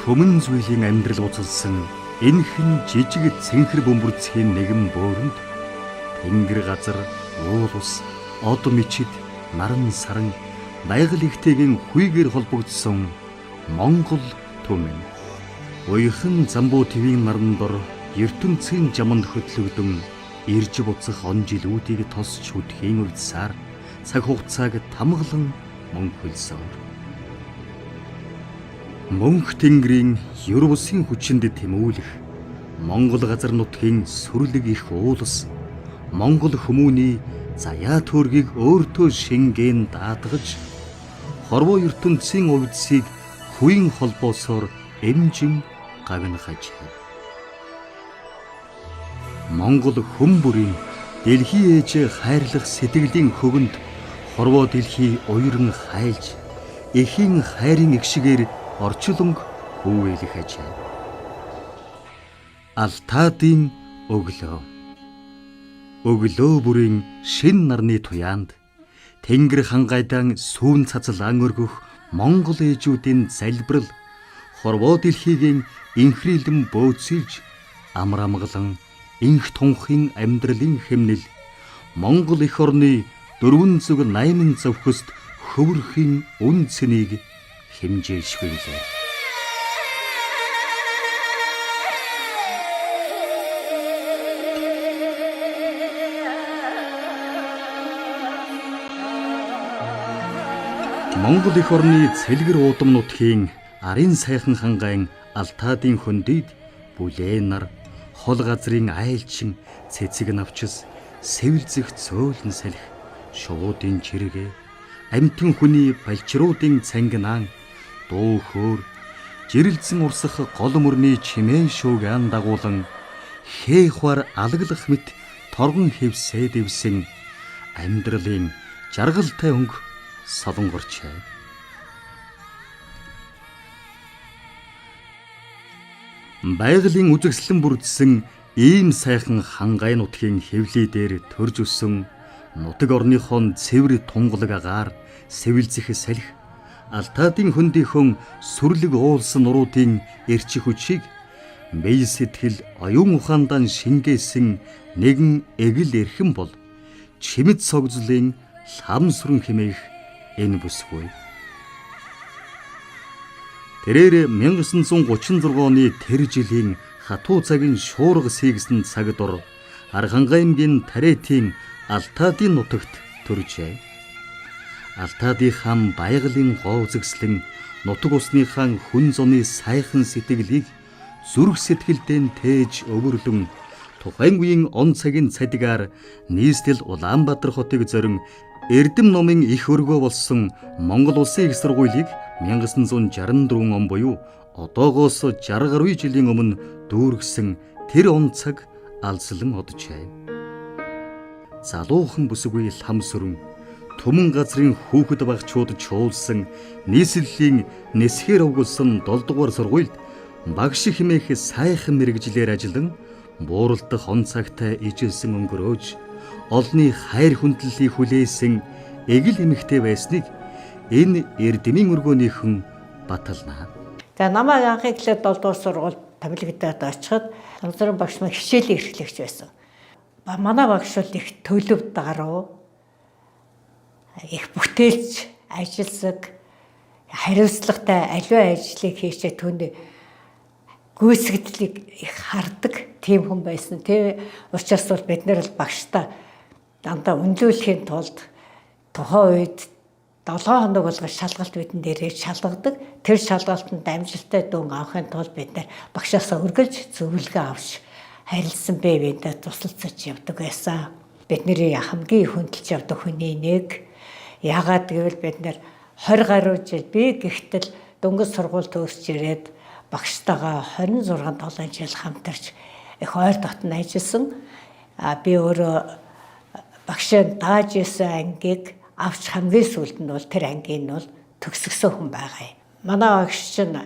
Төмөн зүйлийн амьдрал узалсан энэхэн жижиг цэнхэр бөмбөрцгийн нэгэн бооронд тэнгэр газар, уул ус, од мичид, наран саран, байгаль ихтэйгийн хүйгээр холбогдсон Монгол түмэн. Уяхан замбуу твийн наран дор ертөнцийн жаманд хөтлөгдөн ирж буцах он жилүүдийг тосч үдхийн увдсаар цаг хугацааг тамгалан мөнхөлсөөр. Мөнх тэнгэрийн ёр бусын хүчинд тэмүүлэх Монгол газар нутгийн сүрлэг их уулс Монгол хүмүүний заяа төргийг өөртөө шингэн даатгаж хорвоо ертөнцийн увдсыг хүйн холбоосоор эмжин гавнахаж. Монгол хүн бүрийн дэлхий ээж хайрлах сэтгэлийн хөвөнд хорвоо дэлхий уйран хайлж эхийн хайрын эгшигээр орчлонг хөвөөлөх ажээ. Алтаадын өглөө. Өглөө бүрийн шин нарны туяанд тэнгэр хангайдан сүүн цацлаан өргөх Монгол ээжүүдийн залбирал хорвоо дэлхийгийн инхрийлэн бөөцөлж амар амгалан инх тунхын амьдралын хэмнэл Монгол эх орны 480 зөвхөст хөвөрхийн үн цэнийг хэмжээшвэлээ. Монгол эх орны цэлгэр уудам нутгийн арын сайхан хангайн Алтаадын хөндөд бүлээн нар хол газрын айлчин цэцэг навчис сэвэлзэх цөөлн салхи шуудын чиргээ амтэн хүний балчруудын цангинаан дуу хөөр жирэлзэн урсах гол мөрний чимээн шуугаан дагуулан хээхвар алгалах мэт торгон хевсээ дэвсэн амьдралын жаргалтай өнгө солонгорчээ. Байгалийн үзэгслэн бүрдсэн ийм сайхан хангай нутгийн хэвлий дээр төрж өссөн нутаг орныхон цэвэр тунгалаг агаар сэвэлзэх салхи Алтаадын хөндийнхөн сүрлэг уулсан нуруудын эрчих хүчийг бие сэтгэл оюун ухаандан шингээсэн нэгэн эгэл эрхэм бол чимэд согзлын лам сүрэн хэмээх энэ бүсгүй. Тэрээр 1936 оны тэр жилийн хатуу цагийн шуурга сийгсэн цаг дор Архангаймгийн Таретийн Алтаадын нутагт төржээ. Алтаадын хаан байгалийн гоо үзэгслэн нутаг усныхаа хүн зуны сайхан сэтгэлийг зүрх сэтгэлдээ тээж өвөрлөн тухайн үеийн он цагийн цадигаар нийслэл Улаанбаатар хотыг зорин Эрдэм номын их өргөө болсон Монгол улсын их сургуулийг 1964 он буюу одоогоос 60 гаруй жилийн өмнө дүүргэсэн тэр он цаг алслан оджээ. Залуухан бүсгүй лам сүрэн төмөн газрын хүүхэд багчууд чуулсан нийслэлийн нэсхээр өгүүлсэн 7 дугаар сургуульд багш хэмээх сайхан мэрэгжлэр ажиллан бууралдах он цагтаа ижилсэн өнгөрөөж олны хайр хүндлэлийг хүлээсэн эгэл эмэгтэй байсныг энэ эрдэмийн өргөөнийхэн батална. За намайг анхны эхлээд 7 дугаар сургууль томилогдоод очиход Ламзрын багш маань хичээлийн эрхлэгч байсан. Манай багш бол их төлөвд гаруу, их бүтээлч, ажилсаг, хариуцлагатай аливаа ажлыг хийчээ түүний гүйцэгдлийг их хардаг тийм хүн байсан. Тэр учраас бол бид нэр л багштай дандаа үнэлүүлэхийн тулд тухайн үед 7 хоног болгож шалгалт бидэн дээр шалгадаг. Тэр шалгалтанд амжилттай дүн авахын тулд бид багшаасаа үргэлж зөвлөгөө авч харилцсан бэвэндээ тусалцаж явдаг байсан. Бидний хамгийн хөндлөж явдаг хүний нэг. Яагаад гэвэл бид нэр 20 гаруй жил би гихтэл дөнгөж сургууль төгсөж ирээд багштайгаа 26-7 жил хамтарч их ойр дотн ажилласан. Би өөрөө багшаа дааж исэн ангийг авч хамгийн сүүлд нь бол тэр ангийн нь бол төгсгсөн хүн байгаа юм. Манай багш чинь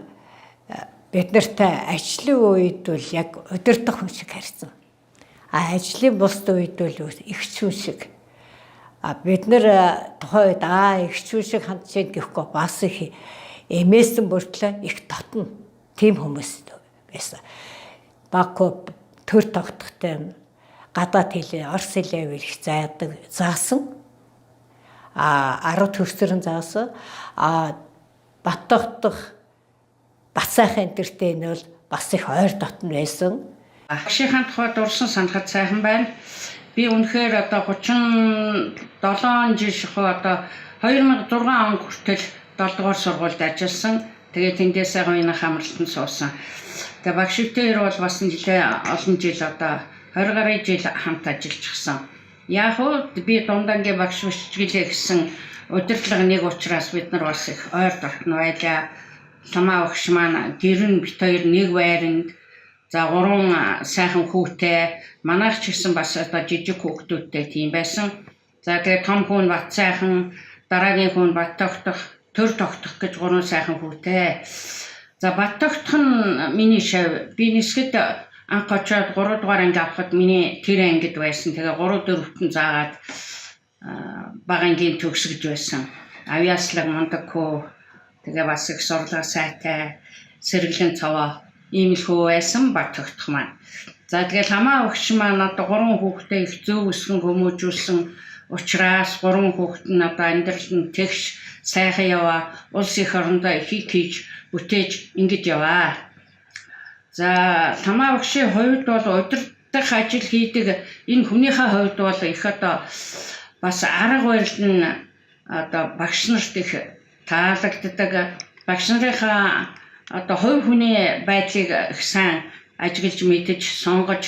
бид нартай ажлын үед бол яг удирдах хүн шиг харьцсан. Ажлын бусд үед бол ихч хүн шиг. Бид нар тухайн үед ихч хүн шиг хандж ийн гэхгүй бас их эмээсэн бүртлээ их дотно тийм хүмүүс байсан. Баку төр тогтохтой гадаад хэлээ, орос хэлээ их заасан. 10 төгсөрөн заасан. Бат тогтох бат сайхан энтертэй нь бол бас их ойр дотн байсан. Агшийнхаа тухайд урсан санахад сайхан байна. Би үнэхээр одоо 37 жил шахуу одоо 2006 он хүртэл 7 дугаар сургуульд ажилласан. Тэгээд тэндээс гоёны хамралтанд суусан. Тэгээд багшигтэр бол бас олон жил одоо 20 гаруй жил хамт ажиллаж гисэн. Яг уу би дундангийн багш бичгэлээ гэсэн удирдлага нэг учраас бид нар бас их ойр дотн байлаа. Самаа багш маань гэр нь бит хоёр нэг байранд за 3 сайхан хүүтэй манайх ч гэсэн бас одоо жижиг хүүхдүүдтэй тийм байсан. За тэгээ том хүн бат сайхан, дараагийн хүн бат тогтох, төр тогтох гэж 3 сайхан хүүтэй. За бат тогтох нь миний шав. Би нисгэд анх очоод 3 дугаар анги авахад миний тэр ангид байсан. Тэгээ 3-4-тэн заагаад багангийн төгсгөж байсан. Авьяаслаг мундаггүй. Тэгээ бас их сурлага сайтай, сэргэлэн цаваа иймэрхүү байсан бат тогтох маань. За тэгэл хамаа өгч маань одоо 3 хүүхдээ их зөв өсгөн хүмүүжүүлсэн учраас 3 хүүхэд нь одоо амьдралд нь тэгш сайхан яваа, улс их орондоо их хийж бүтээж ингэж яваа. За хамаа өгшийн хувьд бол удирдах ажил хийдэг энэ хүнийхээ хувьд бол их одоо бас арга барил нь одоо багш нарт их таалагддаг. Багш нарынхаа одоо хувь хүний байдлыг их сайн ажиглаж мэдэж сонгож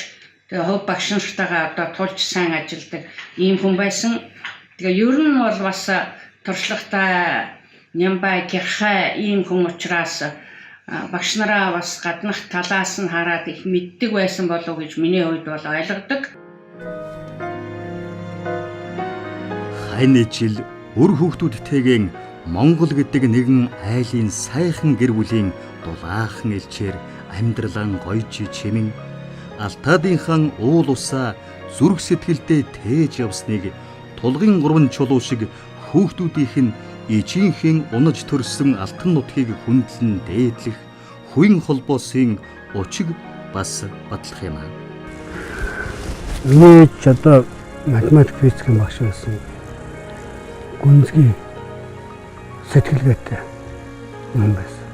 тэгээ хувь багш нартайгаа одоо тулж сайн ажилладаг ийм хүн байсан. Тэгээ ер нь бол бас туршлагатай нямбай гэрхай ийм хүн учраас багш нараа бас гаднах талаас нь хараад их мэддэг байсан болов уу гэж миний хувьд бол ойлгодог. Хань жил өр хүүхдүүдтэйгэн Монгол гэдэг нэгэн айлын сайхан гэр бүлийн дулаахан элчээр амьдралан гойж чимэн Алтаадынхан уул усаа зүрх сэтгэлдээ тээж явсныг тулгын 3 чулуу шиг хүүхдүүдийнх нь ижийнхэн унаж төрсөн алтан нутгийг хүндлэн дээдлэх хувийн холбоосын учиг бас батлах юм аа. Миний ч одоо математик физикийн багш байсан. Гүнзгий сэтгэлгээтэй юм байсан.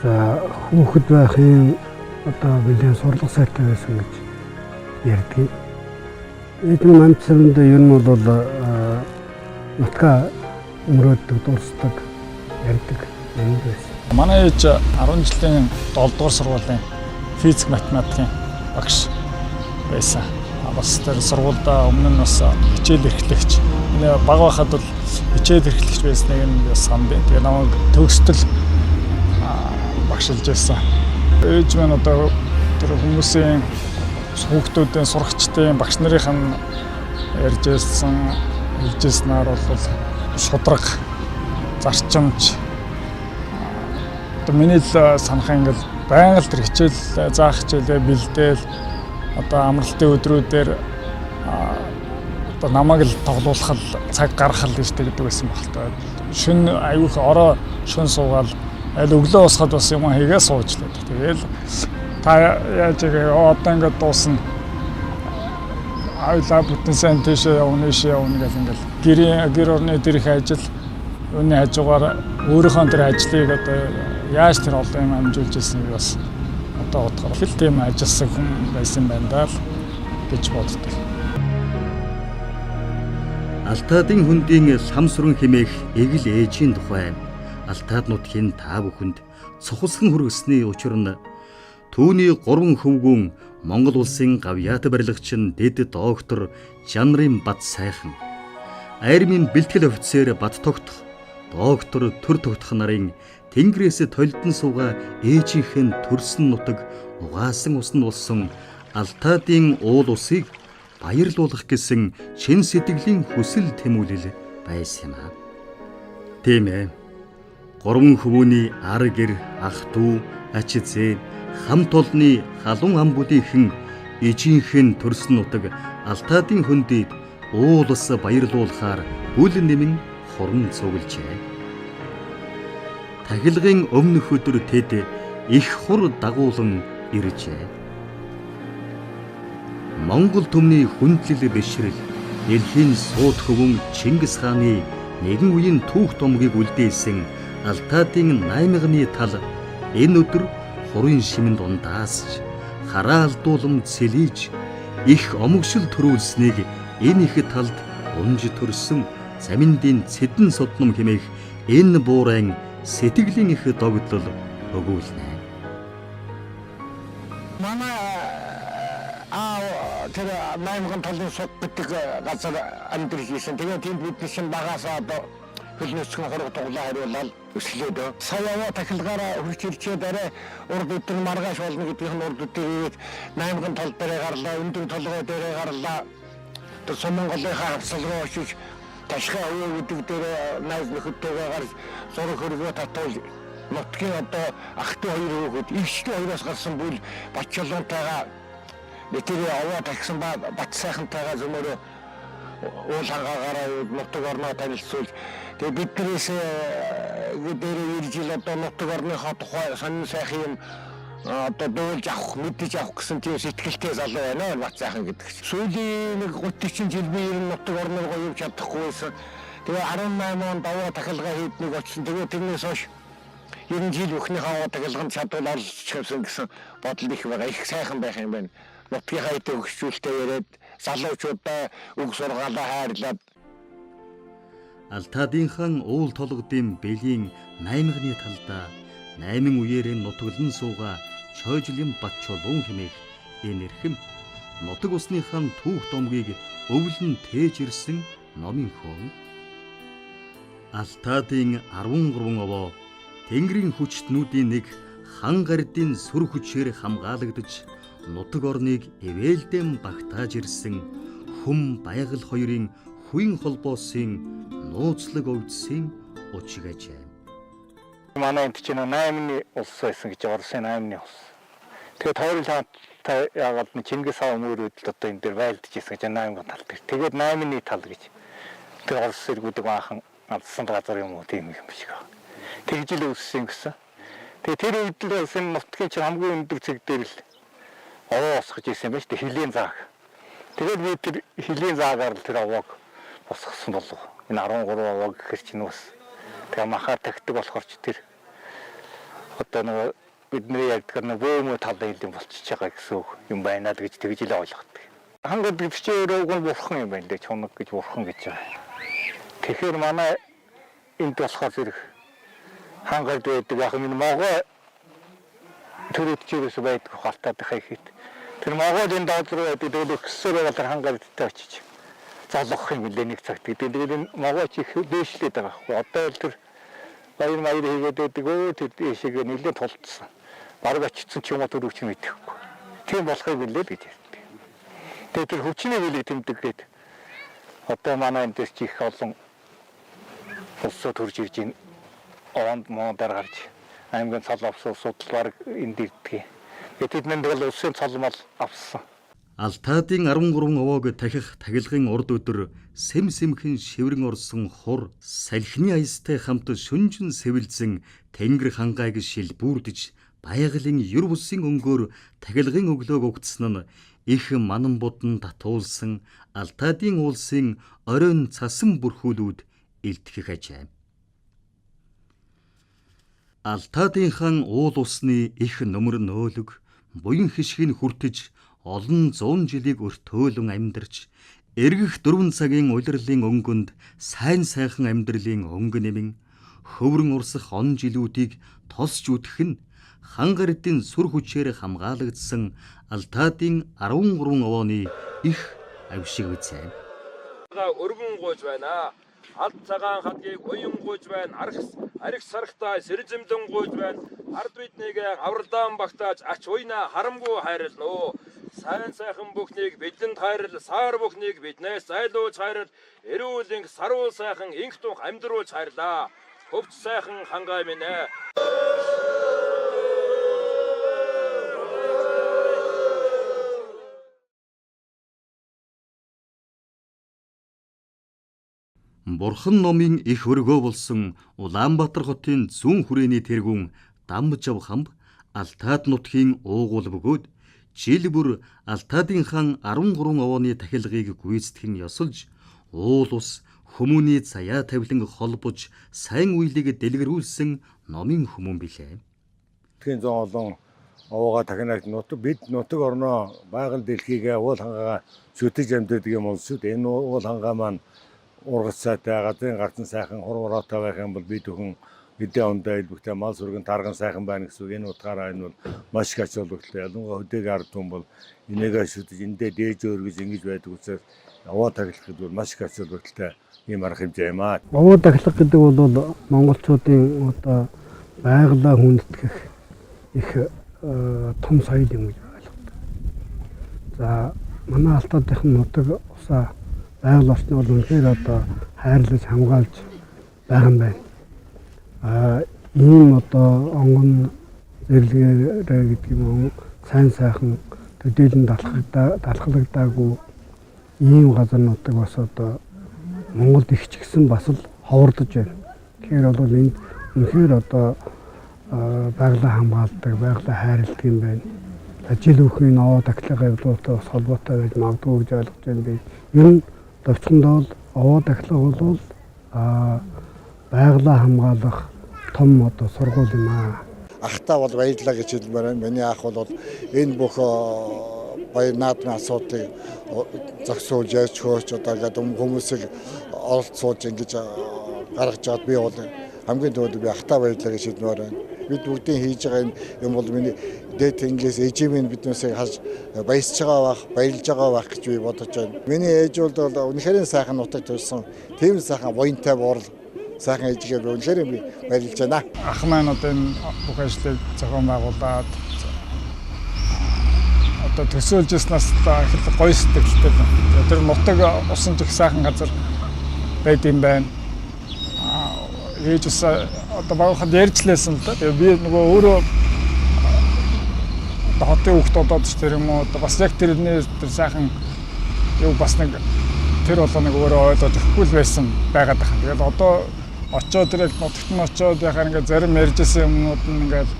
За хүүхэд байхын одоо билийн сурлага сайтай байсан гэж ярьдаг. Эдгээр мандсанд ер нь бол нутгаа өмрөөддөг, дурсдаг, ярьдаг юм байсан. Манай ээж 10 жилийн 7 дугаар сургуулийн физик математикийн багш байсан. Бас тэр сургуульдаа өмнө нь бас хичээл эрхлэгч. Баг байхад бол хичээл эрхлэгч байсныг нь санд. Тэгээ намайг төгсдөл багшилж байсан. Ээж маань одоо тэр хүмүүсийн хүүхдүүдийн сурагчдын багш нарын ярьж ирсэн хэлжсэнээр бол шудраг зарчимч одоо миний л санах ингээл байнга л тэр хичээл заах хичээлээ бэлдээл одоо амралтын өдрүүдээр одоо намайг л тоглуулах цаг гаргах л гэдэг байсан багтаа. Шүн аюух ороо шүн суугаал аль өглөө усахад бас юм хийгээ суужлаа. Тэгээл та яаж игээ одоо ингээд дуусна. Айлаа бүтэн сайн тийшээ явна гэх ингээл гэр орны дээрх ажил өнөө хажуугаар өөрийнхөө тэр ажлыг одоо яаж тэр олон юм амжуулж ирснийг бас одоо бодохоор хэл тийм ажилласан хүн байсан байна даа л гэж боддог. Алтаадын хөндийн ламсрын хэмээх эгэл ээжийн тухай Алтаад нутгийн та бүхэнд цохолсон хүргэсний учир нь түүний 3 хөвгүүн Монгол улсын гавьяат барилгачин дэд доктор Жанрын бат сайхан, армийн бэлтгэл офицер бат тогтох, доктор төр тогтох нарын тэнгэрээс толдон сууга ээжийнх нь төрсөн нутаг угаасан уснд болсон Алтаадын уул усыг баярлуулах гэсэн шин сэтгэлийн хүсэл тэмүүлэл байсан юм аа. Тийм ээ. 3 хөвөний ар гэр, ах дүү, ач зээ, хамт олонны халуун амбуудынхэн ижийнхэн төрсөн нутаг Алтаадын хөндөд уул ус баярлуулахаар бүл нэмэн хорон цуглжээ. тахилгын өмнөх өдөр тэд их хур дагуулan иржээ. Монгол түмний хүндлэл бишрэл дэлхийн сууд хөвөн Чингис хааны нэгэн үеийн түүх томгийг үлдээсэн Алтаадын наймганы тал энэ өдөр хурын шимэнд ундаасч хараа алдуулам цэлийж их омогшил төрүүлснийг энэ их талд унж төрсөн заминдын цэдэн содном хэмээх энэ буурайн сэтгэлийн их догдлол өгүүлнэ. Манай тэр наймган талын сод гэдэг газар амьдрал хийсэн. Тэгээд тийм бид чинь багасаа одоо хөлнөсгөн хорог тоглоо хариулаад өслөөд саяа тахилгаараа хурж ирчээд арай урд өдөр маргааш болно гэдгийг нь урд өдөр наймган тал дээрээ гарлаа, өндөр толгой дээрээ гарлаа. Тэр Монголынхаа хавцал руу очиж ташхаа өвөө гэдэг дээр найз нөхөдтэйгээ гарч зураг хөргөө татвал нутгийн одоо ахтай хоёр хүүхэд ивчтэй хоёроос гарсан бүл Батчалуунтайгаа нэтэрээ аваа тагсан ба Бат сайхантайгаа зөмөрөө уул хангаагаараа нутаг орноо танилцуулж тэгээ биднээс дээр ирж ил одоо нутаг орныхоо тухай сонин сайхан юм одоо дуулж авах, мэдэж авах гэсэн тийм сэтгэлтэй залуу байна Бат сайхан гэдэг чинь. Сүүлийн нэг 30 жил би ер нь нутаг орноор явж чадахгүйсэн. Тэгээ 18 онд аваа тахилгаа хийднийг очсон. Тэгээ тэрнээс хойш 90 жил өхнийхөө аваа тахилганд чадвал олж авсан гэсэн бодол их байгаа. Их сайхан байх юм байна. Нутгийн хайтай өгчүүлэлтээ яриад залуучуудаа үг сургаалаа хайрлаад Алтаадынхан уул толгодын бэлийн наймганы талдаа 8 үеэрээ нутаглан сууга чойжлын Батчалуун хэмээх энэ эрхэм нутаг усныхаа түүх томгийг өвлөн тээж ирсэн номын хон. Алтаадын 13 овоо Тэнгэрийн хүчтнүүдийн нэг хан гардын сүр хүчээр хамгаалагдж нутаг орныг эвээлдэм багтааж ирсэн хүм баягал хоёрын хүйн холбоосын нууцлаг өвдсөн учигажээ. манай энэ чинь 8-ны улс байсан гэж Оросын 8-ны улс. Тэгээд хоёрын цаантай яагаад нь Чингис хаан мөрөөдөл одоо энэ дээр байлдаж ирсэн гэж 8-ны тал дээр. Тэгээд 8-ны тал гэж тэр Орос иргүүдийг баахан алдсан газар юм уу тийм юм шиг байна. Тэгж л өссөн гэсэн. Тэгээд тэр үед л энэ нутгийн чинь хамгийн өндөр зэг дээр л овоо усгаж ирсэн байж тэг хилийн зааг. Тэгээд би тэр хилийн заагаар л тэр овоог усгасан болов. Энэ 13 овоо гэхэр чинь бас тэгээ махаар тагтдаг болохоор ч тэр одоо нэг бидний ярьдаг нэг бөөмө талын юм болчихж байгаа гэсэн юм байна л гэж тэгж л ойлгодог. Хангад бичээрөөг нь бурхан юм байна лээ чунаг гэж бурхан гэж байгаа. Тэгэхээр манай энд болохоор зэрэг хангад байдаг яг энэ могоо төрөдчөөс байдаг халтаад хайхит. Тэр Монголын доод руу байдаг өгсөөр байгаа хангалттай очиж залгах юм лээ нэг цагт. Тэгээд энэ могооч их дээшлээд байгаа байхгүй. Одоо л тэр баяр маяр хийгээд байдаг өө тэр дэшиг нэлээд тулцсан. Бараг очсон ч юм уу төрөвч мэдэхгүй. Тийм болохыг билээ гэж ярьдаг. Тэгээд тэр хүчний хөлийг тэмдэггээд одоо манай энэ дэс чих олон улсууд төрж ирж ин онд мондор гарч аймгийн цал авсан судлаар энд ирдэг. Тэд нэнд бол улсын цалмал авсан. Алтаадын 13 овоог тахих тахилгын урд өдөр сэм сэмхэн шиврэн орсон хур салхины аястай хамт шүнжин сэвэлзэн Тэнгэр хангайг шил бүрдэж баяглын юр бусын өнгөөр тахилгын өглөөг өгдсөн нь их манан будан татуулсан Алтаадын уулсын оройн цасан бүрхүүлүүд илтгэх ажээ. Алтаадынхан уул усны их нөмөр нөөлөг буян хишгийг хүртэж олон 100 жилиг өртөөлөн амьдарч эргэх 4 цагийн улирлын өнгөнд сайн сайхан амьдралын өнгө нэмэн хөврөн урсах он жилүүдийг тосч үтэх нь хан гардын сүр хүчээр хамгаалагдсан Алтаадын 13 овооны их авшиг үзээ. Өргөн гуйж байна. Алт цагаан хадгийг уян гуйж байна. Арх сархтай сэрзэмдэн гуйж байна. Ард биднийг авралдаан багтааж ач уйна харамгүй хайрлноо. Сайн сайхан бүхнийг бидэнд хайрл, саар бүхнийг биднээс зайлуулж хайрл, эрүүл саруул сайхан инх тунх амьдруулж хайрлаа. Хөвч сайхан хангай минь ээ. Бурхан номын их өргөө болсон Улаанбаатар хотын зүүн хүрээний тэргүүн Дамжав хамб Алтаад нутгийн уугуул бөгөөд жил бүр Алтаадын хаан 13 овооны тахилгыг гүйцэтгэн ёсолж уул ус хүмүүний заяа тавилан холбож сайн үеийг дэлгэрүүлсэн номын хүмүүн билээ. Тхэн зон олон овоога тахинагт бид нутаг орноо байгаль дэлхийгээ уул хангаа шүтэж амьддаг юм бол шүт энэ уул хангаа маань ургац сайтай газрын гарцсан сайхан хуруутай байх юм бол бид бүхэн эдээ ондоо илбэгтэй мал сүргэн тарган сайхан байна гэсэн үг. Энэ утгаараа энэ бол маш их ач холбогдолтой. Ялангуяа хөдөг ард түмэн бол энийгээ шүтэж эндээ дээж өргөж ингэж байдаг учраас овоо тахилахад бол маш их ач холбогдолтой ийм арга хэмжээ юм аа. Овоо тахилах гэдэг бол монголчуудын одоо байгалаа хүндэтгэх их том соёл юм гэж ойлгодог. За манай Алтаадын нутаг усаа байгаль орчны бол үнэхээр одоо хайрлаж хамгаалж байгаа юм байна. Ийм одоо онгон зэрлэгээрээ гэдэг юм сайн сайхан төдийлөн далхалагдаагүй ийм газар нутаг бас одоо Монголд их ч гэсэн бас л ховордож байна. Тэгэхээр бол энд үнэхээр одоо байгалаа хамгаалдаг, байгалаа хайрладаг юм байна. Жил бүхэн овоо тахилгын явдлуудтай бас холбоотой байж магадгүй гэж ойлгож байна би. Ер нь товчхондоо бол овоо тахилга бол байгалаа хамгаалах том одоо сургууль юм аа. Ахтаа бол баярлалаа гэж хэлмээр байна. Миний ах бол энэ бүх баяр наадмын асуудлыг зогсоолж яаж хөөч одоо гэдэг хүмүүсийг оролцуулж ингэж гаргаж аваад би бол хамгийн түрүүнд би ахтаа баярлалаа гэж хэлмээр байна. Бид бүгдийн хийж байгаа юм бол миний дээд инглиш ээжийн биднээсээ харж баясж байгаа байх, баярлж байгаа байх гэж би бодож байна. Миний ээж бол үнэхээр сайхан нутаг төрсөн. Тийм сайхан воентай борл сайхан ээжгээ би үнэхээр би баярлж байна. Ах маань одоо энэ бүх ажлыг зохион байгуулад одоо төсөөлж яснаас их гоё сэтгэлтэй байна. Тэр нутаг усан их сайхан газар байд юм байна. Ээж ус одоо багахад ярьжлээсэн л да. Тэгээ би нөгөө өөрөө хотын хүүхд болоод ч тэр юм уу бас яг тэрний тэр сайхан юу бас нэг тэр болоо нэг өөрөө ойлгож өгөхгүй л байсан байгаад байна. Тэгээд одоо очоод тэр яг нутагт нь очоод яхаар ингээд зарим ярьжсэн юмнууд нь ингээд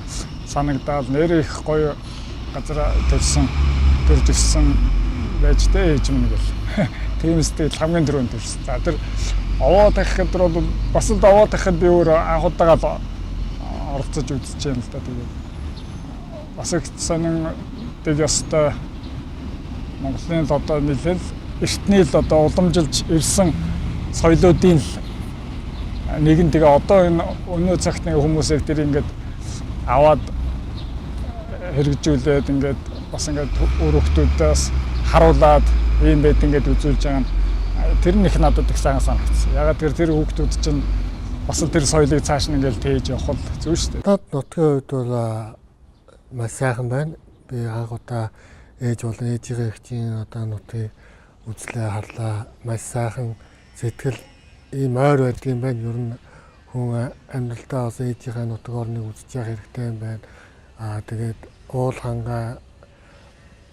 санагдаад нэр их гоё газар төрж өссөн байж тээ ээж минь гэл. Тийм сэтгэл хамгийн түрүүнд төрсөн. За тэр овоо тахихад бол бас л овоо тахихад би өөр анх удаага оролцож үзэж байна л да. Тэгээд бас их сонин дэг ёстой Монголын л одоо нэлээд эртний л одоо уламжилж ирсэн соёлоодын нэг нь тэгээ одоо энэ өнөө цагт нэг хүмүүсийг тэр ингээд аваад хэрэгжүүлээд ингээд бас ингээд өөр хүмүүсээс харуулад ийм байд ингээд үзүүлж байгаа нь тэр нь их надад их сайн санагдсан. Ягаад тэр хүүхдүүд чинь бас тэр соёлыг цааш нь ингээд тээж явах бол зөв шүү дээ. Тад нутгийн үед бол маш сайхан байна. Би анх удаа ээж болон ээжийнхээ ихчийн одоо нутгийг үзлээ харлаа. Маш сайхан сэтгэл ийм ойр байдаг юм байна. Ер нь хүн амьдралдаа бас ээжийнхээ нутаг орныг үзэж явах хэрэгтэй юм байна. Тэгээд уул хангаа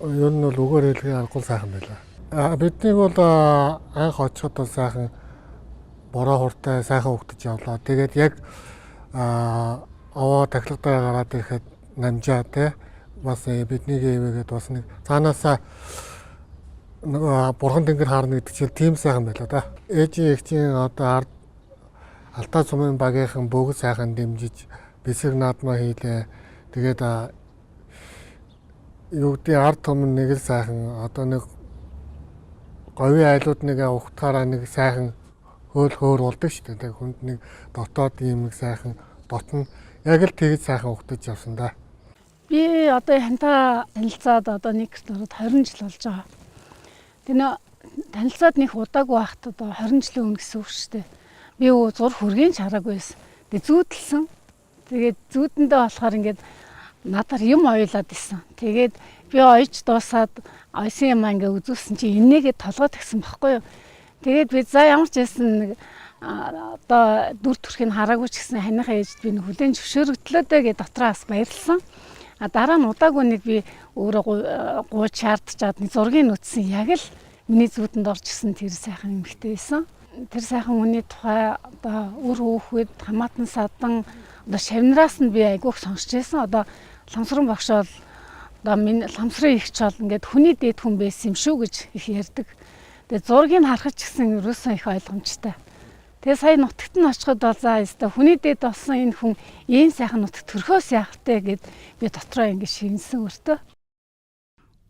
ер нь бол үгээр хэлгээ аргагүй сайхан байлаа. Биднийг бол анх очиход бол сайхан бороо хуртай сайхан хөгтөж явлаа. Тэгээд яг овоо тахилгатай гараад ирэхэд намжаа те бас бидний гээвэгээд бас нэг цаанаасаа бурхан тэнгэр харна гэдэг чинь тийм сайхан байлаа да. Ээжийн эгчийн одоо Алтаа цумын багийнхан бүгд сайхан дэмжиж бисэг наадмаа хийлээ. Тэгээд юу гэдэг ард түмэн нэг л сайхан одоо нэг говийн айлууд нэг ухтаараа нэг сайхан хөөр болдог шүү дээ. Хүнд нэг дотоод ийм нэг сайхан дотн яг л тэгж сайхан ухтаж явсан да. Би одоо хантаа танилцаад одоо нэг ороод 20 жил болж байгаа. Тэгээ танилцаад нэг удаагүй байхад одоо 20 жилийн өмнө гэсэн үг шүү дээ. Би зур хүргийн чараагүй байсан. Тэгээ зүүдэлсэн. Тэгээд зүүдэндээ болохоор ингээд надаар юм ойлаад исэн. Тэгээд би ойж дуусаад ойсон юм ингээ үзүүлсэн чи энэгээ толгойд гисэн баггүй юу. Тэгээд би за ямар ч байсан нэг одоо дүр төрхийг хараагүй ч гэсэн ханыхаа ээжд би хүлэн зөвшөөрөгдлөө дэ гэж дотроос баярлсан. Дараа нь удаагүй нэг би өөрөө гууч шаардчаад нэг зургийг нүцсэн яг л миний зүүдэнд орж исэн тэр сайхан эмэгтэй байсан. тэр сайхан хүний тухай одоо үр хөөхөд хамаатан садан одоо шавнараас нь би айгүйх сонсч байсан. Одоо Ламсран багш бол одоо миний ламсрын ихч бол ингээд хүний дээд хүн байсан юм шүү гэж их ярьдаг. Тэгээ зургийг харахад ч гэсэн ерөөсөн их ойлгомжтой. Тэгээ сая нутагт нь очиход бол за яста хүний дээд болсон энэ хүн ийм сайхан нутагт төрхөөс яах вэ гэд би дотроо ингээд шивнсэн өртөө.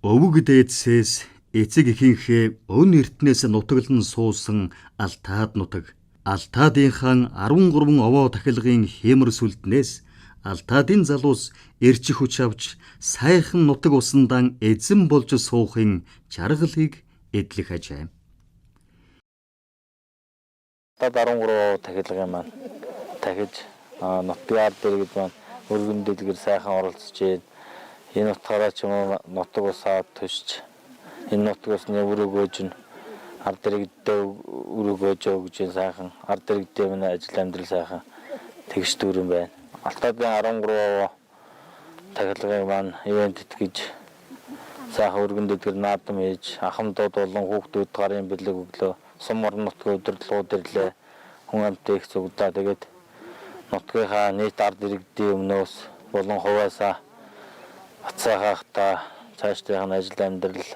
Өвөг дээдсээс эцэг ихийнхээ өн эртнээс нутаглан суусан Алтаад нутаг. Алтаадынхан 13 овоо тахилгын хэмэр сүлднээс Алтаадын залуус эрчих хүч авч сайхан нутаг усандан эзэн болж суухын жаргалыг эдлэх ажээ. Алтаад 13 тахилгын маань тахиж нутгийн ард иргэд маань өргөн дэлгэр сайхан оролцож байна. Энэ утгаараа ч юм уу нутаг усаа төсч энэ нутаг усны үр өгөөж нь ард иргэдэд үр өгөөж өгч сайхан ард иргэдээ минь ажил амьдрал сайхан тэгш дүүрэн байна. Алтаадын 13 тахилгын маань ивентэд гэж сайхан өргөн дэлгэр наадам хийж ахмадууд болон хүүхдүүд гарын бэлэг өглөө сум орон нутгийн удирдлагууд ирлээ. Хүн амттай их зүгдаа тэгээд нутгийнхаа нийт ард иргэдийн өмнөөс болон хуваасаа бацаагахта цаашдын ажил амьдрал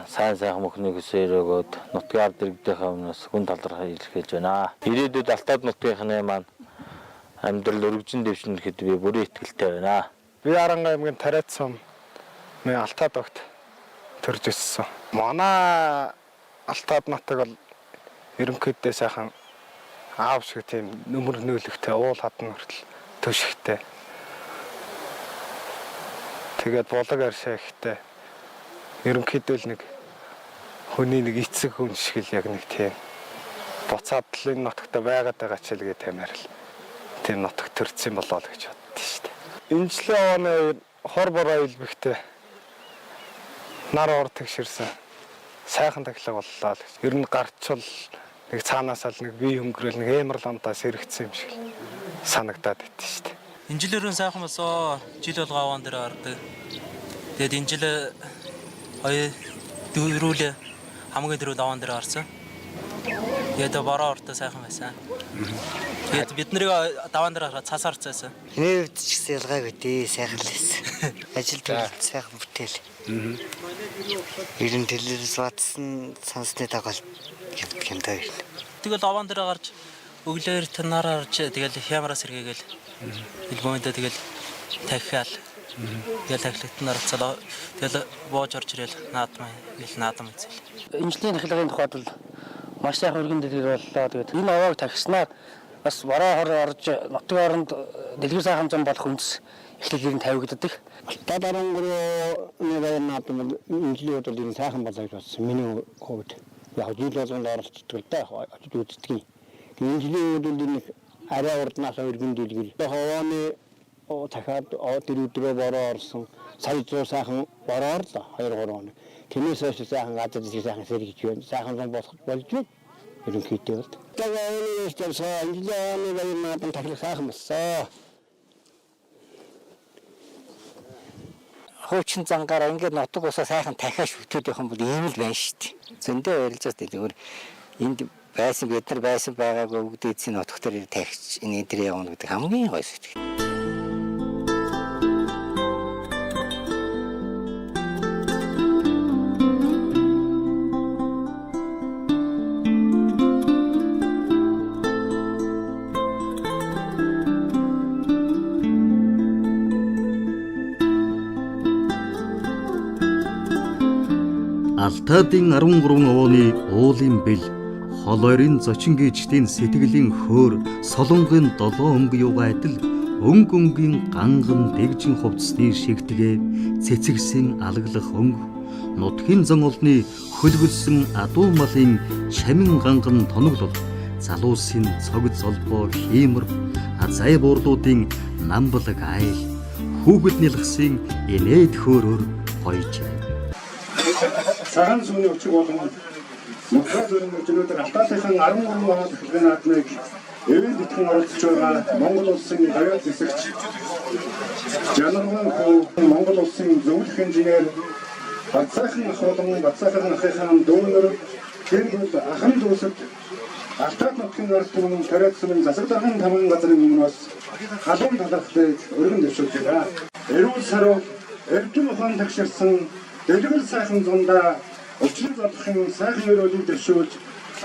сайн сайхан мөхнийг өсөөр өгөөд нутгийн ард иргэдийнхээ өмнөөс хүн талархал илэрхийлж байна. Ирээдүйд Алтаад нутгийнхны маань амьдрал өргөжин дэвшнэхэд би бүрэн итгэлтэй байна. Би Аранга аймгийн Тариат сум мэ Алтаад огт төрж өссөн. Манай Алтаад нутаг бол ерөнхийдөө сайхан аав шиг тийм нөмөр нөөлөгтэй уул хатан хүртэл төшигтэй. Тэгээд болог аршаа ихтэй. Ерөнхийдөө л нэг хүний нэг эцэг хүн шиг л яг нэг тийм буцаад л энэ нутагта байгаад байгаа ч л гээ тамаар л тийм нутаг төрсөн болоо л гэж боддоо шүү дээ. Энэ жилийн оны хор бороо илбэхтэй нар ор тэгшэрсэн сайхан тахилга боллоо л гэж. Ер нь гарчвал нэг цаанаас л нэг бие хөнгөрөл нэг эмэр ламтаас эргэцсэн юм шиг санагдаад байт шүү дээ. Энэ жилээр сайхан болсоо жил болго аваан дээр ордог. Тэгээд энэ жил хоёр дөрүүл хамгийн дөрөв аваан дээр орсон. Тэгээд бороо ортой сайхан байсан. Тэгээд бид нарыг даваан дээр цаас орцсон. Нэр өвдөж гэсэн ялгааг үдээ сайхан л байсан. Ажил төрөлд сайхан бүтээл. Ерөн телевиз ватсан сонсны дагал хямдаа байна. Тэгэл аваан дээр гарч өглөөр танаар орж тэгэл хямраас сэргээгээл илбөөндөө тэгэл тахиал. Тэгэл тахилтнаар цалаа тэгэл боож орж ирэл наадмаа ил наадам үзэл. Энэ жилийн тахилгын тухайд бол маш сайхан өргөн дэлгэр боллоо. Тэгээд энэ овоог тахиснаар бас бороо хор орж нутгийн оронд дэлгэр сайхан зам болох үндэс эхлэлээр нь тавигддаг. Алтаад 13 нэгэн наадам энэ жилийн үед энэ сайхан болоо гэж бодсон. Миний хувьд яг жил болгонд оролцдог л да очиж үздэг. Энэ жилийн үед энэ арай урднаас өргөн дэлгэр хавааны дахиад тэр өдрөө бороо орсон сая 100 сайхан бороо орлоо 2-3 хоног. Тэмээс хойш сайхан газар сайхан сэргийж байна. Сайхан зам болох болж байна. Ерөнхийдөө бол. Тэгээд энэ сая энэ наадам тахилга сайхан болсон. Хуучин зангаараа ингээд нутаг усаа сайхан дахиаш хөтөөд явах юм бол ийм л байна шүү дээ. Зөндөө ярилцаж дээ. Энд байсан бид нар байсан байгаагүй бүгд эцсийн нутагт дээр тахиж энэ дээр явна гэдэг хамгийн гоё зүйл. Алтаадын 13 овооны уулын бэл, холойрын зочингийчдийн сэтгэлийн хөөр, солонгын 7 өнгө юугаа адил өнгийн ганган дэгжин хувцсны шигтгээ цэцэгсэн алаглах өнгө, нутгийн зан олны хөлгөлсөн адуу малын шамин ганган тоноглол, залуусын цог золбоо хиймэр, азай буурлуудын намблаг айл, хүүхэд нэлгсэн инээд хөөрөөр гоёжээ. Цагаан зүүнний өчиг болгон Монгол зүүнний өчигнүүдээр Алтаадынхан 13 овоо тахилгын наадмыг эвэн итгэн оролцож байгаа Монгол улсын даваад хэсэгч Жанарман Монгол улсын зөвлөх инженер Бацаахан ах болон Бацаахан ахын дүүнэр Жишээлбэл Ахын дүүсэд Алтаад нутгийн ард түмэн тариадсан засаг даргын тамгын газрын өмнөөс халуун талархлыг өргөн дэвшүүлж байна. Эрүүл саруу эрдэм ухаан тагширсан дэлгэл сайхан зундаа өчнө зодохын сайхан өрөөлийг дэвшүүлж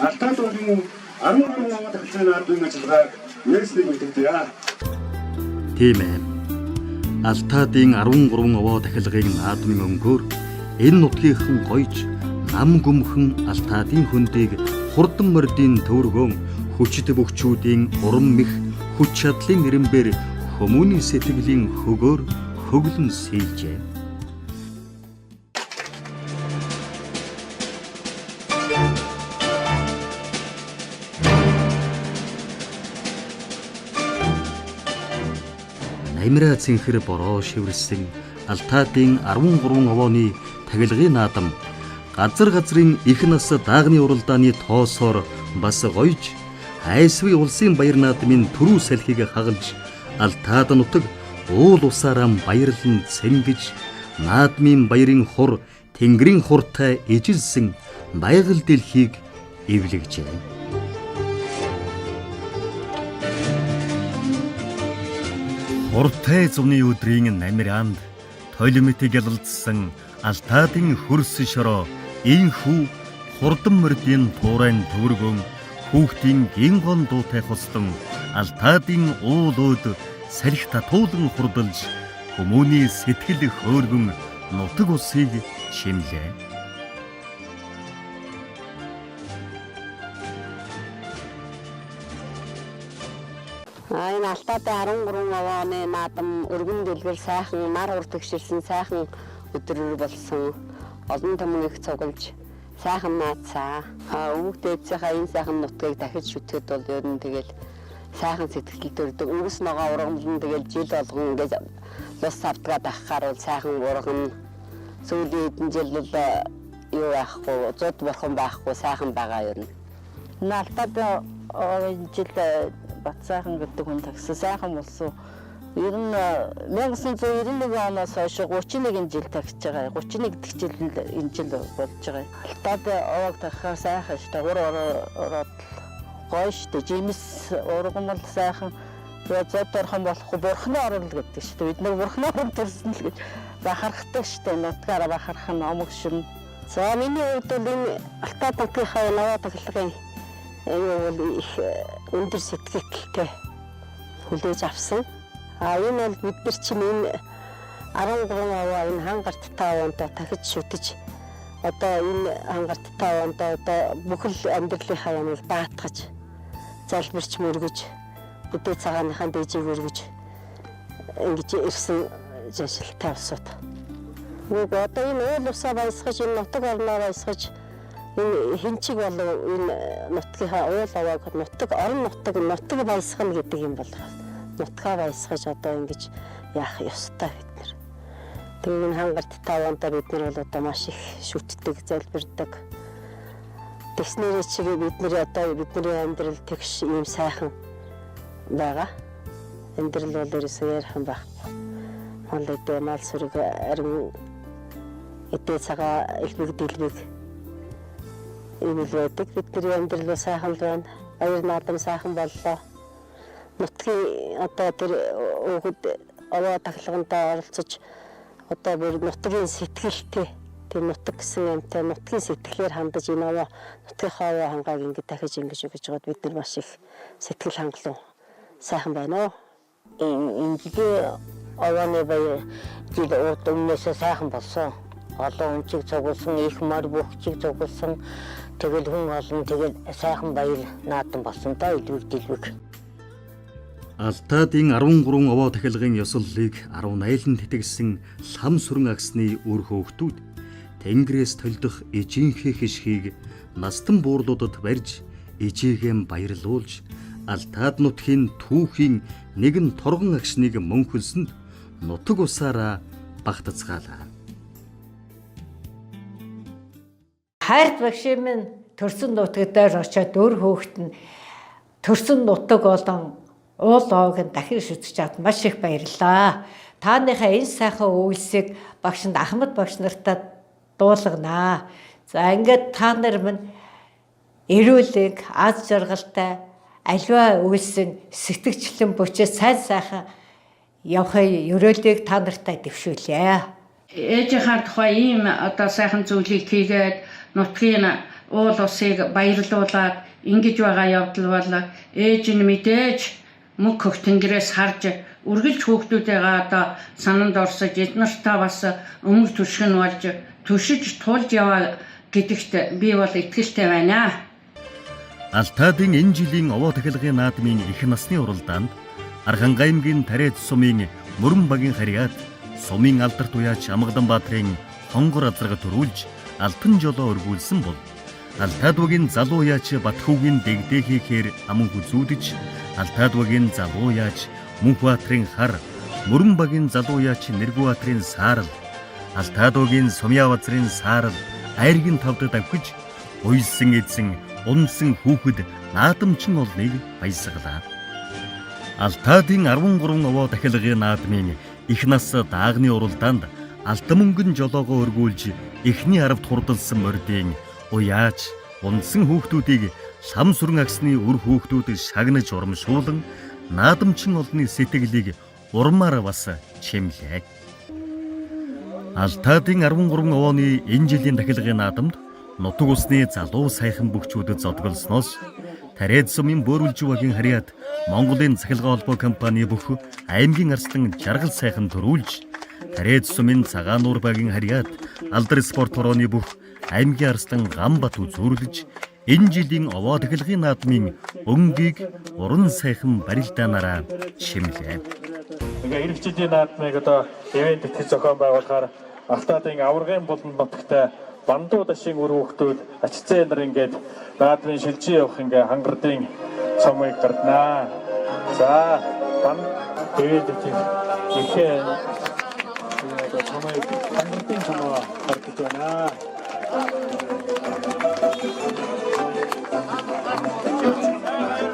Алтаад уулын 13 овоо тахилгын наадмын ажиллагааг нээснийг үлдээдэг. Тийм ээ. Алтаадын 13 овоо тахилгыг наадмын өнгөөр энэ нутгийнхан гоёж нам гүмхэн Алтаадын хөндийг хурдан мордын төвөргөн хүчит бөхчүүдийн урам мэх хүч чадлын ирэмбэр хүмүүний сэтгэлийн хөгөөр хөглөн сэлжээ. Намираа цэнхэр бороо шивэрсэн Алтаадын 13 овооны тахилгын наадам газар газрын их нас даагны уралдааны тоосоор бас гоёж айсвы улсын баяр наадмын түрүү салхийг хагалж Алтаад нутаг уул усаараа баярлан цэнгэж наадмын баярын хур тэнгэрийн хуртай ижилсэн байгаль дэлхийг эвлэгжээ. Хуртай зуны өдрийн намираанд толимитыг ялалцсан Алтаадын хөрс шороо инхүү хурдан мордын туурайн төвөргөн хүүхдийн гингон дуутай хостон Алтаадын уулууд салхи татуулан хурдалж хүмүүний сэтгэл хөөргөн нутаг усыг шимлээ. Энэ Алтаадын 13 овооны наадам өргөн дэлгэр сайхан нар уртагшилсан сайхан өдрөр болсон олон түмэн их цуглаж сайхан наацаа. Өвгдээдсийнхаа энэ сайхан нутгийг дахиж шүтгэхэд бол ер нь тэгэл сайхан сэтгэл төрдөг. Өнгөс ногоо ургамлан тэгэл жил болгон ингээд лус авдгаа дахахаар бол сайхан урган. Сүүлийн хэдэн жил бол юу яахгүй, зод бурхан байхгүй сайхан байгаа ер нь. Алтаад жил бат сайхан гэдэг хүн тагсан сайхан болсон. Ер нь 1991 оноос хойш 31 жил тагсж байгаа. 31 дэх жил энэ жил болж байгаа. Алтаад овоог тахахаар сайхан штэ. Ороод гоё штэ. Жимс ургамал сайхан. Зод орхон болохгүй бурхны орол гэдэг штэ. Бид нэг бурхны орол төрсөн л гэж бахархдаг штэ. Нутгаараа бахарх нь омог шин. За миний хувьд бол энэ Алтаад нутгийнхаа наваа тахилгын юу их өндөр сэтгэлтэй хүлээж авсан. Энэ бол бид нар чинь энэ 13 овоо энэ хангарт 5 онд дахиж шүтэж одоо энэ хангарт 5 онд одоо бүхэл амьдралынхаа ямыг даатгаж залбирч мөргөж бүдээ цагааныхаа дээжийг өргөж ингэж ирсэн жашилтай усууд. Нэг одоо энэ уул усаа баясгаж энэ нутаг орноо баясгаж энэ хинчиг болов энэ нутгийнхаа уул овоог нутаг орон нутаг баясгах гэдэг юм бол нутгаа баясгаж одоо ингэж яах ёстой бид нар. Тэгээд энэ хангарт 5 онтой бид нар бол одоо маш их шүтдэг, залбирдаг. Тэгснээрээ чи бид нар одоо бидний амьдрал тэгш ийм сайхан байгаа. Амьдрал бол ерөөсөө ярхан байхгүй. Хоолойдоо мал сүрэг арин эдээ цагаа элбэг дэлбэг ийм л байдаг. Бидний амьдрал сайхан байна. Баяр наадам сайхан боллоо. Нутгийн одоо тэр өөхөд овоо тахилганд оролцож одоо бүр нутгийн сэтгэлтэй тэр нутаг гэсэн юмтай нутгийн сэтгэлээр хандаж энэ овоо нутгийнхаа овоо хангааг ингэ дахиж ингэж өгч байгаад бид нар маш их сэтгэл хангалуун сайхан байна уу. Энэ овооны баяр жил урд өмнөөсөө сайхан болсон. Олон үнчиг цугулсан, их мар бүхчиг цугулсан. Тэгэл хүн олон тэгэл сайхан баяр наадам болсон та илвэг дэлвэг. Алтаадын 13 овоо тахилгын ёслолыг 18 тэтгсэн лам сүрэн агсны үр хөөгтүүд тэнгэрээс толдох эжийнхээ хишгийг настан буурлуудад барьж ижээгэм баярлуулж Алтаад нутгийн түүхийн нэгэн торгон агшныг мөнхөлсөнд нутаг усаараа багтацгаалаа. Хайрт багшийн минь төрсөн нутагтаар очиод өр хөөгт нь төрсөн нутаг болон уул овоог дахин шүтэж чад маш их баярлаа. Тааныхаа энэ сайхан үйлсийг багшинд Ахмад багш нартай дуулганаа. За ингээд та нар минь эрүүлэг, аз жаргалтай аливаа үйлсэн сэтгэгчлэн бүчээс сайхан явахын ерөөлийг та нартай дэвшүүлье. Ээжийнхаа тухай ийм одоо сайхан зүйлийг хийгээд нутгийн уул усыг баярлуулаад ингэж байгаа явдал бол ээж нь мэдээж мөнх хөх тэнгэрээс харж үргэлж хүүхдүүдээгээ одоо сананд орсож эднэртээ бас өмнө түшгэн болж түшиж тулж яваа гэдэгт би бол итгэлтэй байна. Алтаадын энэ жилийн овоо тахилгын наадмын их насны уралдаанд Архангай аймгийн Тариад сумын Мөрөн багийн харьяат сумын алдарт уяач Амгаланбаатарын хонгор азарга төрүүлж алтан жолоо өргүүлсэн бол Алтаадвагийн залуу уяач Батхүүгийн дэгдээхээр аман хүзүүдж Алтаадвагийн залуу уяач Мөнхбаатарын хар Мөрөн багийн залуу уяач Нэргүбаатарын саарал Алтаадвагийн Сумьяавазрын саарал айргийн тавдад авхиж уйсан эзэн унсан хүүхэд наадамчин олныг баясгалаа. Алтаадын 13 овоо тахилгын наадмын их нас даагны уралдаанд алтан мөнгөн жолоогоо өргүүлж эхний аравд хурдалсан мордын уяач унсан хүүхдүүдийг лам сүрэн агсны үр хүүхдүүд шагнаж урамшуулан наадамчин олны сэтгэлийг урмаар бас чимлээ. Алтаадын 13 овооны энэ жилийн тахилгын наадамд нутаг усны залуу сайхан бүгчүүдэд зодголсноос Тариад сумын Бөөрөлживагийн харьяат Монголын цахилгаан холбоо компани бүх аймгийн арслан жаргал сайхан төрүүлж Тариад сумын Цагаан нуур багийн харьяат алдар спорт хорооны бүх аймгийн арслан Гамбат үзүүрлэж энэ жилийн овоо тахилгын наадмын өнгийг уран сайхан барилдаанаараа чимлээ. Ингээ эх жилийн наадмыг одоо ивент итгэж зохион байгуулахаар Алтаадын аваргын буланд нутагтай Бандуу дашийн үр хүүхдүүд ачцээ нар ингээд наадмын шилжиж явах ингээ хангардын цомыг гарднаа. За банд тэгээд ихээ цомыг хангардын цомоо гардж байна.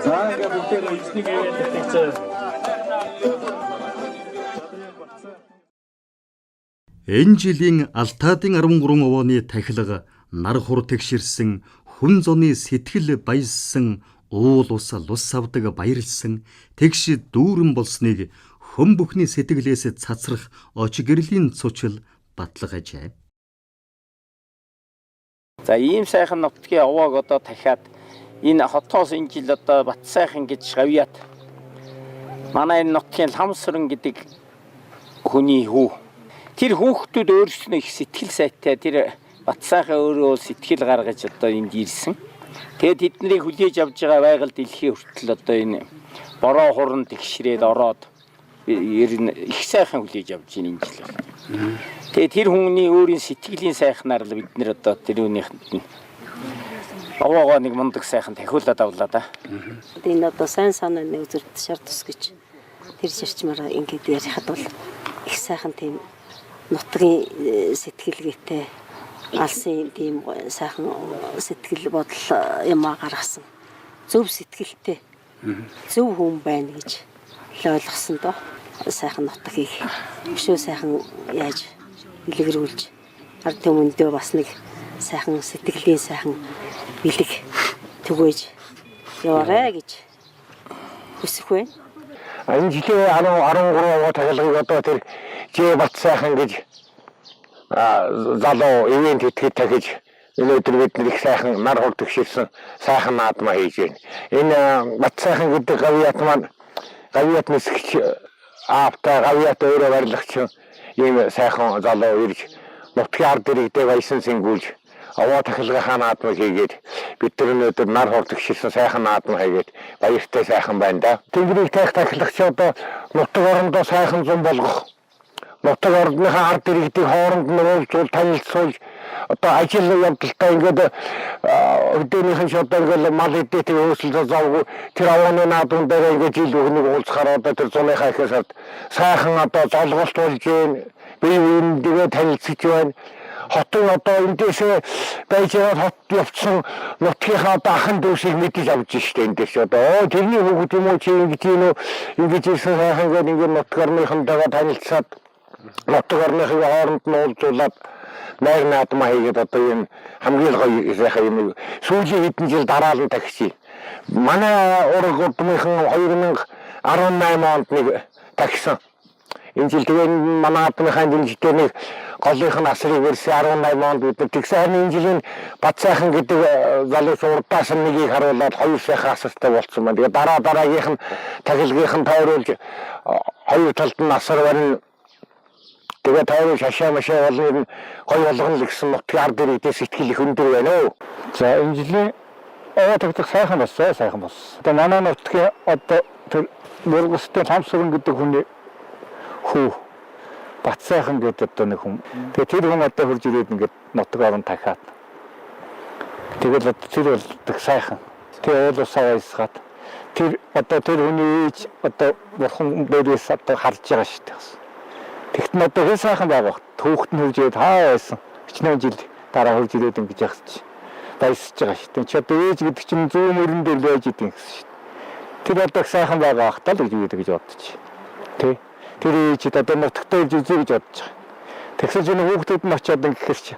За ингээ бүгдээ эзнийг ивент итгэж Энэ жилийн Алтаадын 13 овооны тахилга нар хур тэгширсэн хүн зуны сэтгэл баяссан уул ус лус авдаг баярлсан тэгш дүүрэн болсныг хөм бүхний сэтгэлээс цацрах оч гэрлийн цучил батлагажээ. За ийм сайхан нутгийн овоог одоо дахиад энэ хотоос энэ жил одоо бат сайхан гэж гавьяат манай энэ нутгийн ламсран гэдэг хүний хүү тэр хүүхдүүд өөрсдөө их сэтгэл сайтай тэр бат сайхан өөрөө сэтгэл гаргаж одоо энд ирсэн. Тэгээд тэднийг хүлээж авж байгаа байгаль дэлхийн хүртэл одоо энэ бороо хуран тэгшрээд ороод их сайхан хүлээж авж байна энэ жил. Тэгээд тэр хүний өөрийн сэтгэлийн сайхнаар л бид нэр одоо тэр үнийхэнд овоогоо нэг мундаг сайхан тахиулаад авлаа да. Энэ одоо сайн санаа нэг үзэрд шар тус гэж тэр ширчмаар ингэж ярихад бол их сайхан тийм нутгийн сэтгэлгээтэй алсын тийм сайхан сэтгэл бодол юмаа гаргасан. Зөв сэтгэлтэй. Зөв хүн байна гэж ойлгосон доо. Сайхан нутгийг бишөө сайхан яаж илэрүүлж ард түмэндээ бас нэг сайхан сэтгэлийн сайхан бэлэг түгээж яваарэ гэж хүсэх байна. Энэ жилийн 13 овоо тахилгыг одоо тэр Жээ бат сайхан гэж залуу ивент итгэж тахиж өнөөдөр бид нэг сайхан нар хур тэгширсэн сайхан наадмаа хийж байна. Энэ бат сайхан гэдэг гавьяат маань гавьяат нисгч аавтай гавьяат өөрөө барьлагч ийм сайхан залуу ирж нутгийн ард иргэдээ баясан сэнгүүлж овоо тахилгын наадмыг хийгээд бид өнөөдөр нар хур тэгширсэн сайхан наадмаа хийгээд баяртай сайхан байна да. Тэнгэрийг тахилагч одоо нутаг орондоо сайхан зам болгох нутаг орныхаа ард иргэдийн хооронд нь уулзуул танилцуулж одоо ажил явдалтай ингээд өдөөнийхэн шодог ингээд мал эдэтийг хөөсөлж завгүй тэр авааны наадмын дээр ингээд жил өгнөг уулзахаар одоо тэр зуныхаа ихээс ард сайхан одоо золголт болж байна. Би эндгээ танилцж байна. Хотын одоо эндээсээ байж байгаа хот явцсан нутгийнхаа одоо ахын дүүсийг мэдэж авч штэ эндээс одоо тэрний хүүхд юм уу чи ингэж юм уу ингэж ирсэн сайхан ингээд нутгарныхантайгаа танилцаад нутг орныхын хооронд нь уулзуулаад найр наадмаа хийгээд одоо энэ хамгийн гоё сайхан юм сүүлийн хэдэн жил дараа л тагши. Манай ураг удмынхан 2018 онд нэг тагсан. Энэ жил тэгээ манай удмынхан дэмжлэгтэй нэг голынх нь асрыг өрсөн 18 онд бид тэгсэн энэ жилийн Бат сайхан гэдэг залуус урдаас нэгийг харуулад 2 сайхан асартай болцсон байна. Тэгээ дараагийнх нь тахилгийнх нь тойруулж 2 талд нь асар барин тэгээ тойруулж хашаа машаа болно гоё болгоно л гэсэн нутгийн ард иргэдээ сэтгэл их өндөр байна уу. За энэ жилийн аваа тагтах сайхан болсон. Тэгээ манай нутгийн одоо тэр мөргөстэй хамсрын гэдэг хүний хүү Бат сайхан гэдэг одоо нэг хүн. Тэгээ тэр хүн одоо хурж ирээд ингээд нутаг орон тахиад. Тэгэл тэр бол тэг сайхан. Тэгээ уул усаа байсгаад тэр одоо тэр хүний ээж одоо бурхан дээрээс одоо харж байгаа шүү дээ. Тэгтэн одоо хэ сайхан байгаа. Түүхт нь хурж ирээд хаа байсан. 40 жил дараа хурж ирээд ингэж яхаж баясж байгаа шүү дээ. Чи одоо ээж гэдэг чинь зүүн мөрөн дээр л байж идэв гэсэн шүү дээ. Тэр одоо сайхан байгаа хтаа л гэж бодож. Тэ. Тэр ээж одоо нутагтай үзээ гэж бодож байгаа. Тэгсэн чинь хүүхдүүд нь очиод ингэхэр чи.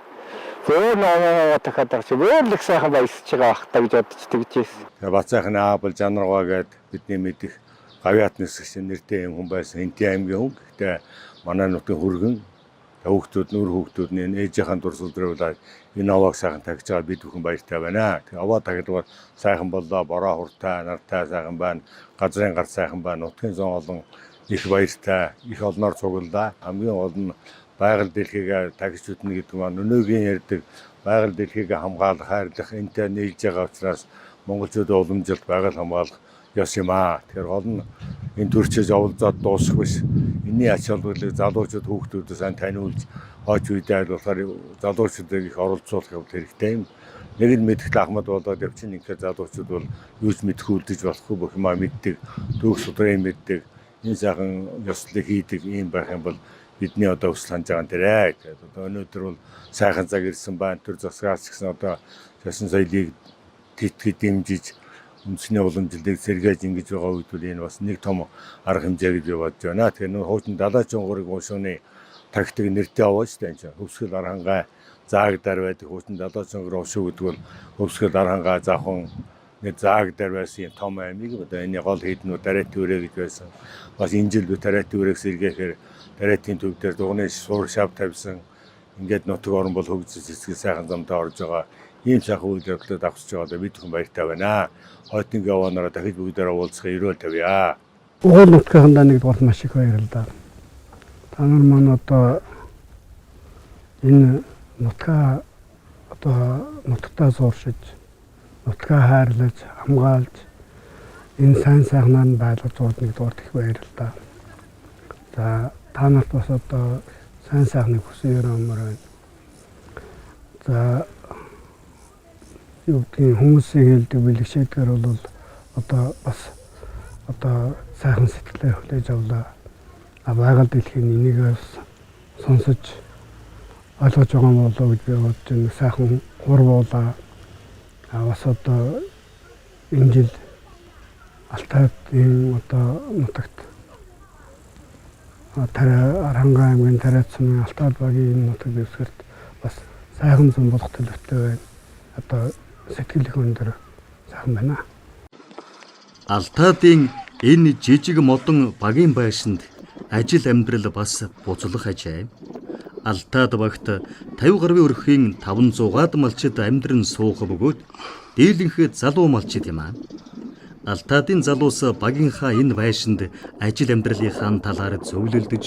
Өөр нөө тахад чи өөр л сайхан баясж байгаа хтаа гэж бодож тэгжээс. Бат сайхны аавал жанаргаа гээд бидний мэдих гавьяатнес гэсэн нэртэй юм хүн байсан. Энтийн аймгийн хүн. Гэтэ манай нутгийн хүргэн хүүхдүүд нүүр хүүхдүүд нь ээжийнхэн дурсалдруулаад энэ авааг сайхан тагж байгаа бид бүхэн баяртай байна. Тэгээ аваа тагдвар сайхан боллоо, бороо хуртай, нартай сайхан байна, газрын гар сайхан байна, нутгийн зон олон их баяртай, их олноор цуглаа. Хамгийн гол нь байгаль дэлхийг тагж үтнэ гэдэг маань өнөөгийн ярьдаг байгаль дэлхийг хамгаалах, хайрлах энтэй нийлж байгаа учраас монголчууд уламжилт байгаль хамгаалах ёс юм аа. Тэгэхээр гол нь энэ төрчөөс оволзоод дуусах биш. Энийн ач холбогдлыг залуучууд хүүхдүүдэд сайн таниулж хойч үедээ болохоор залуучуудыг их оролцуулах хэрэгтэй юм. Нэг нь мэдхэл Ахмад болоод явчихын ингээд залуучууд бол юуж мэдэх үлдэж болохгүй бүх юмаа мэддэг, төгс судрын мэддэг, энэ сайхан ёслолыг хийдэг юм байх юм бол бидний одоо өсөл ханж байгаа юм дээрээ. Тэгээд одоо өнөөдөр бол сайхан цаг ирсэн байна. Төр засгаас гэсэн одоо шашин соёлыг тэтгэж дэмжиж үндэсний уламжлалыг сэргээж ингэж байгаа үед бол энэ бас нэг том арга хэмжээ гэж би бодож байна. Тэгэхээр нөө хуучин далайчин уурыг уушууны тагтыг нэртэй аваа шүү дээ энэ чинь. Хөвсгөл архангай заагдар байдаг хуучин далайчин уурыг уушуу гэдэг бол хөвсгөл архангай захан нэг заагдар байсан том аймаг одоо энэ гол хэднүү дараатын үрээ гэж байсан. Бас энэ жил би дараатын үрээг сэргээхээр дараатын төв дээр дугны суур шав тавьсан. Ингээд нутаг орн бол хөгжиж эсгэл сайхан замдаа орж байгаа. Ийм сайхан үйл явдлыг авчиж байгаадаа бид бүхэн баяртай байна. Хойтонгийн аваанаараа дахиж бүгдээрээ уулзах эрүүл тавья. Уул нутгийнхандаа нэгдүгээр маш их баярлалаа. Та нар маань одоо энэ нутгаа одоо нутгатаа сууршиж, нутгаа хайрлаж, хамгаалж энэ сайн сайхнаа нь байлгаж зурд нэгдүгээр их баярлалаа. За та нарт бас одоо сайн сайхныг хүсэн юмроо байна. За юу гэдгийг хүмүүсийн хэлдэг бэлгшээдгээр бол одоо бас одоо сайхан сэтгэлээр хүлээж авлаа. Байгаль дэлхийн энийгээс сонсож ойлгож байгаа юм болоо гэж би бодож байна. Сайхан хурвуулаа. Бас одоо энэ жил Алтайгийн одоо нутагт Арангаа аймгийн Тариацмын Алтай багийн нутаг дэвсгэрт бас сайхан зам болох төлөвтэй байна. Одоо сэтгэл их өндөр сайхан байна. Алтайдын энэ жижиг модон багийн байшинд ажил амьдрал бас буцлах ажээ. Алтайд багт 50 гаруй өрхийн 500-аад малчид амьдран суух бөгөөд дийлэнх залуу малчид юм аа. Алтайдын залуус багийнхаа энэ байшинд ажил амьдралынхаа талаар зөвлөлдөж,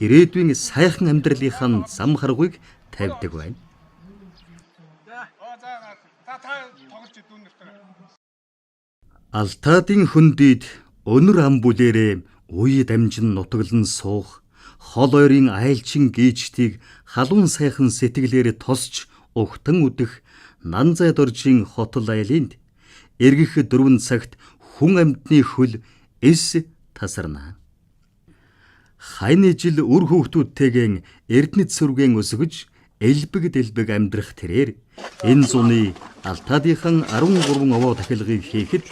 ирээдүйн сайхан амьдралынхаа зам харгуйг тавьдаг байна. Алтайдын хөндөд өнөр ам бүлээрээ үе дамжин нутаглан суух, хол ойрын айлчин гээжтийг халуун сайхан сэтгэлээр тосч угтан үдэх Нанзай доржийн хотол айлынд эргэх 4 цагт хүн амьтны хөл эс тасарна. Хайны жил үр хүүхдүүдтэйгэн эрдэнэт сүргэн өсгөж элбэг дэлбэг амьдрах тэрээр энэ зуны Алтайдынхан 13 овоо тахилгыг хийхэд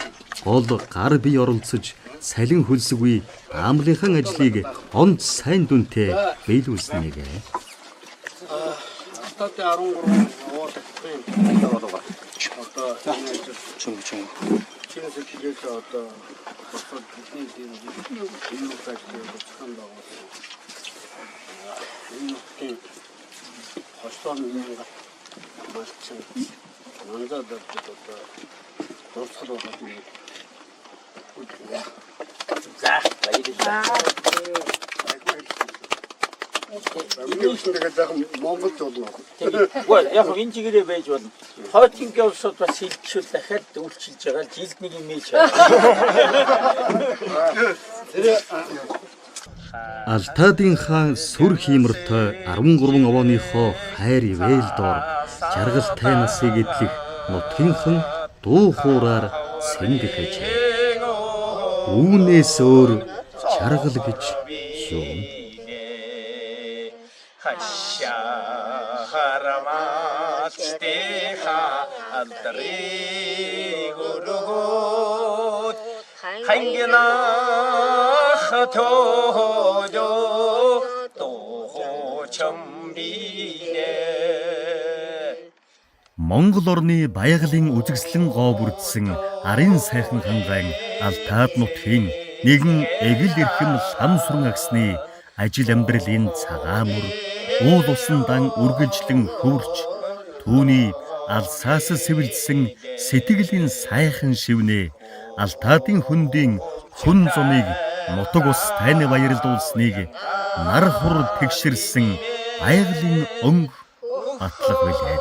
гол гар бие оролцож салин хөлсгүй амлынхан ажлыг онц сайн дүнтэй биелүүлснэгээ. Алтаатын 13 уулын болоо. Одоо чим чимээс хэлээд одоо босоод бидний энэ үеийг боцхон байгаа. Энэ хослон нэг малчин мандад одоо дурсгал байгаа юм. За баярлалаа. Монгол болно. Гүйл яг энэ чигээрээ байж болно. Хойтингийн улсууд бас хилчүүл дахиад үйлчилж байгаа жилд нэг имиж. Алтаадын хаан сүр хиймэртэй 13 овооныхоо хайр ивэл дор жаргалтай насыг эдлэх нутгийнхан дуу хуураар сэнгэж. Үүнээс өөр жаргал гэж юу? Харамачтэха алтригургот хангинах тожо тохочмбине. Монгол орны баягалын үзэсгэлэн гоо бүрдсэн арын сайхан хангайн Алтаад нутгийн нэгэн эгэл эрхэм лам сүрэн агсны ажил амьдралын цагаамөр уул усан дан үргэлжлэн хөвөрч түүний алсаас сэвэлдсэн сэтгэлийн сайхан шивнээ Алтаадын хөндийн хүн зуныг нутаг ус тайны баярлуулсныг нар хур тэгшэрсэн баягалын өнг батлах билээ.